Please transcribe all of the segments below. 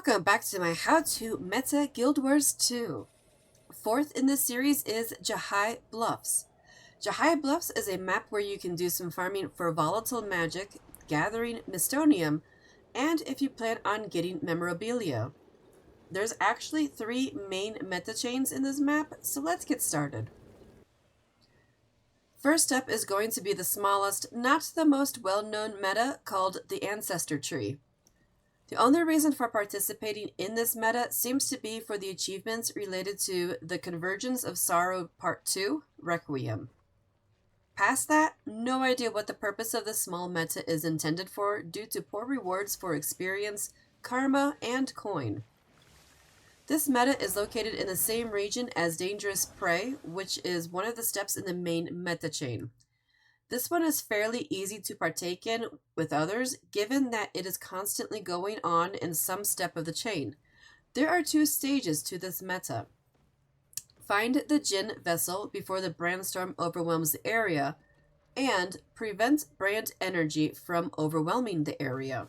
Welcome back to my How to Meta Guild Wars 2. Fourth in this series is Jahai Bluffs. Jahai Bluffs is a map where you can do some farming for volatile magic, gathering Mystonium, and if you plan on getting memorabilia. There's actually 3 main meta chains in this map, so let's get started. First up is going to be the smallest, not the most well-known meta, called the Ancestor Tree. The only reason for participating in this meta seems to be for the achievements related to the Convergence of Sorrow Part 2, Requiem. Past that, no idea what the purpose of this small meta is intended for due to poor rewards for experience, karma, and coin. This meta is located in the same region as Dangerous Prey, which is one of the steps in the main meta chain. This one is fairly easy to partake in with others, given that it is constantly going on in some step of the chain. There are 2 stages to this meta. Find the Jinn vessel before the brandstorm overwhelms the area, and prevent brand energy from overwhelming the area.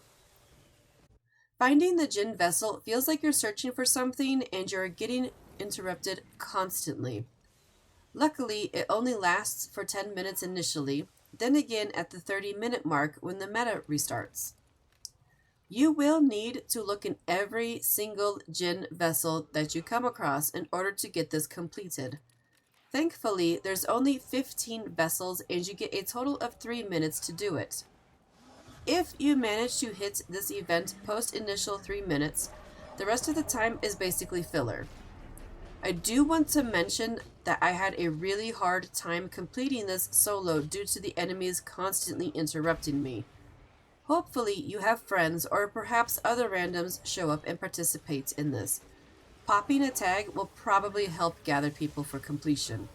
Finding the Jinn vessel feels like you're searching for something and you're getting interrupted constantly. Luckily, it only lasts for 10 minutes initially, then again at the 30-minute mark when the meta restarts. You will need to look in every single Jinn vessel that you come across in order to get this completed. Thankfully, there's only 15 vessels and you get a total of 3 minutes to do it. If you manage to hit this event post initial 3 minutes, the rest of the time is basically filler. I do want to mention that I had a really hard time completing this solo due to the enemies constantly interrupting me. Hopefully you have friends or perhaps other randoms show up and participate in this. Popping a tag will probably help gather people for completion.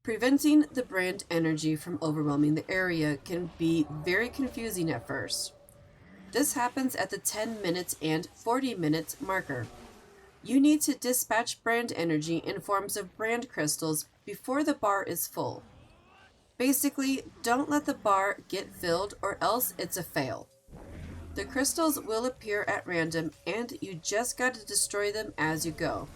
Preventing the brand energy from overwhelming the area can be very confusing at first. This happens at the 10-minute and 40-minute marker. You need to dispatch brand energy in forms of brand crystals before the bar is full. Basically, don't let the bar get filled or else it's a fail. The crystals will appear at random and you just gotta destroy them as you go.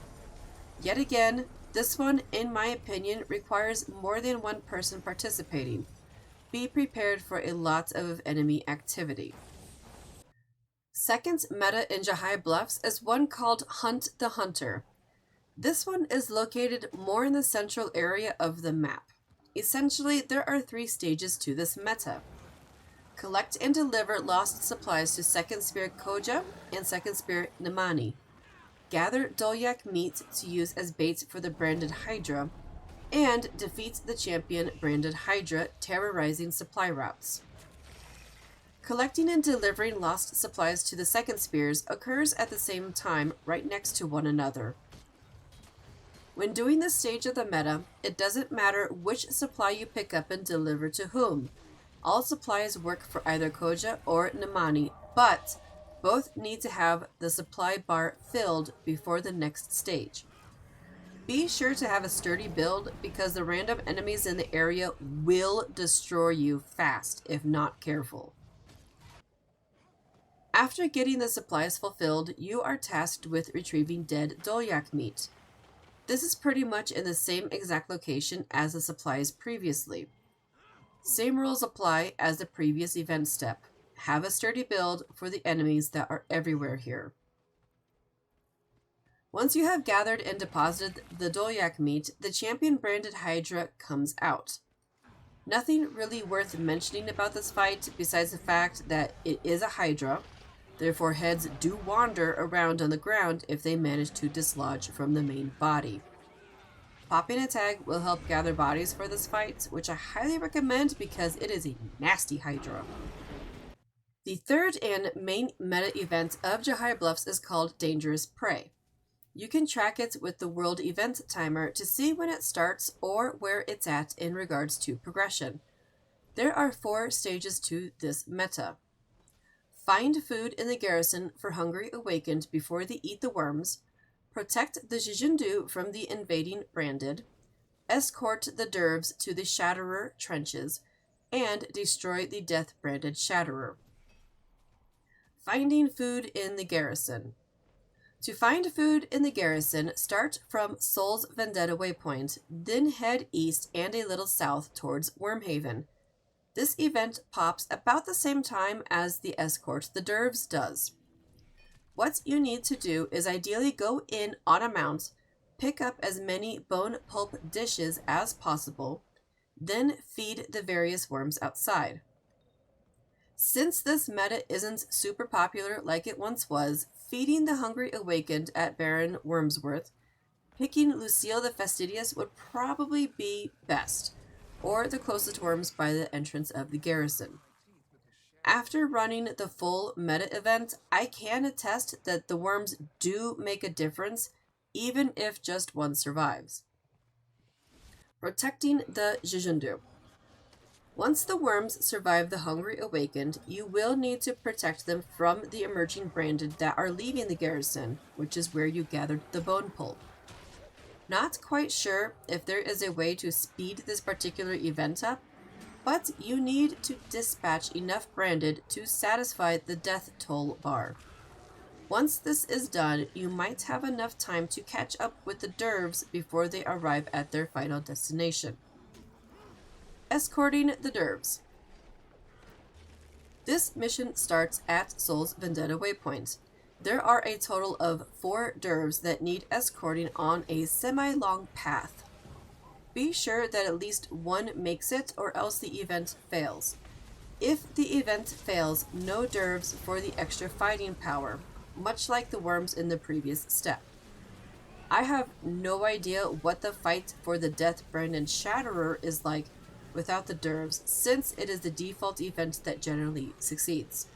Yet again, this one, in my opinion, requires more than one person participating. Be prepared for a lot of enemy activity. Second meta in Jahai Bluffs is one called Hunt the Hunter. This one is located more in the central area of the map. Essentially, there are 3 stages to this meta. Collect and deliver lost supplies to 2nd Spirit Koja and 2nd Spirit Namani. Gather Dolyak meat to use as bait for the branded Hydra, and defeat the champion branded Hydra, terrorizing supply routes. Collecting and delivering lost supplies to the 2nd Spears occurs at the same time, right next to one another. When doing this stage of the meta, it doesn't matter which supply you pick up and deliver to whom. All supplies work for either Koja or Namani, but both need to have the supply bar filled before the next stage. Be sure to have a sturdy build because the random enemies in the area will destroy you fast if not careful. After getting the supplies fulfilled, you are tasked with retrieving dead Dolyak meat. This is pretty much in the same exact location as the supplies previously. Same rules apply as the previous event step. Have a sturdy build for the enemies that are everywhere here. Once you have gathered and deposited the Dolyak meat, the champion branded Hydra comes out. Nothing really worth mentioning about this fight besides the fact that it is a Hydra. Therefore, heads do wander around on the ground if they manage to dislodge from the main body. Popping a tag will help gather bodies for this fight, which I highly recommend because it is a nasty Hydra. The third and main meta event of Jahai Bluffs is called Dangerous Prey. You can track it with the world event timer to see when it starts or where it's at in regards to progression. There are 4 stages to this meta. Find food in the garrison for hungry awakened before they eat the worms, protect the Jijindu from the invading branded, escort the Dervs to the Shatterer trenches, and destroy the death branded Shatterer. Finding food in the garrison. To find food in the garrison, start from Soul's Vendetta waypoint, then head east and a little south towards Wormhaven. This event pops about the same time as the escort the Dervs does. What you need to do is ideally go in on a mount, pick up as many bone pulp dishes as possible, then feed the various worms outside. Since this meta isn't super popular like it once was, feeding the hungry awakened at Baron Wormsworth, picking Lucille the Fastidious would probably be best, or the closest worms by the entrance of the garrison. After running the full meta event, I can attest that the worms do make a difference, even if just one survives. Protecting the Jijundu. Once the worms survive the hungry awakened, you will need to protect them from the emerging branded that are leaving the garrison, which is where you gathered the bone pulp. Not quite sure if there is a way to speed this particular event up, but you need to dispatch enough branded to satisfy the death toll bar. Once this is done, you might have enough time to catch up with the Dervs before they arrive at their final destination. Escorting the Dervs. This mission starts at Soul's Vendetta waypoint. There are a total of 4 Dervs that need escorting on a semi-long path. Be sure that at least one makes it, or else the event fails. If the event fails, no Dervs for the extra fighting power, much like the worms in the previous step. I have no idea what the fight for the Death Branded Shatterer is like without the Dervs, since it is the default event that generally succeeds.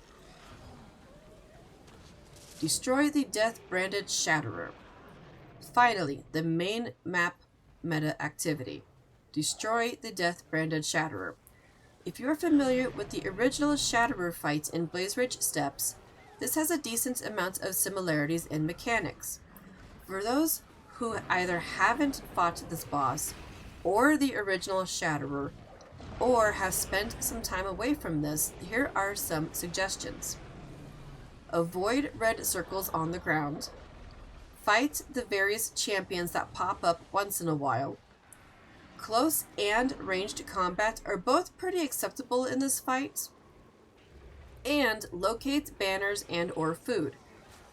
Destroy the Death Branded Shatterer. Finally, the main map meta activity. Destroy the Death Branded Shatterer. If you're familiar with the original Shatterer fight in Blaze Ridge Steppes, this has a decent amount of similarities in mechanics. For those who either haven't fought this boss, or the original Shatterer, or have spent some time away from this, here are some suggestions. Avoid red circles on the ground. Fight the various champions that pop up once in a while. Close and ranged combat are both pretty acceptable in this fight. And locate banners and or food.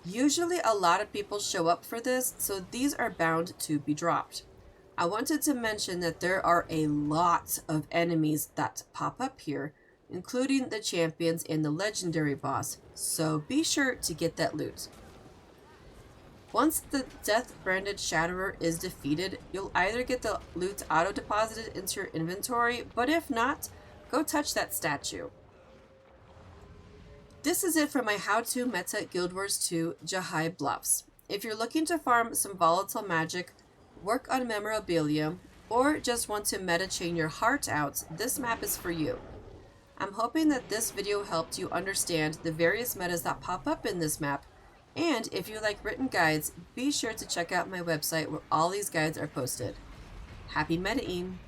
Usually a lot of people show up for this, so these are bound to be dropped. I wanted to mention that there are a lot of enemies that pop up here, including the champions and the legendary boss, so be sure to get that loot. Once the Death Branded Shatterer is defeated, you'll either get the loot auto-deposited into your inventory, but if not, go touch that statue. This is it for my how-to meta Guild Wars 2 Jahai Bluffs. If you're looking to farm some volatile magic, work on memorabilia, or just want to meta chain your heart out, this map is for you. I'm hoping that this video helped you understand the various metas that pop up in this map, and if you like written guides, be sure to check out my website where all these guides are posted. Happy metaing!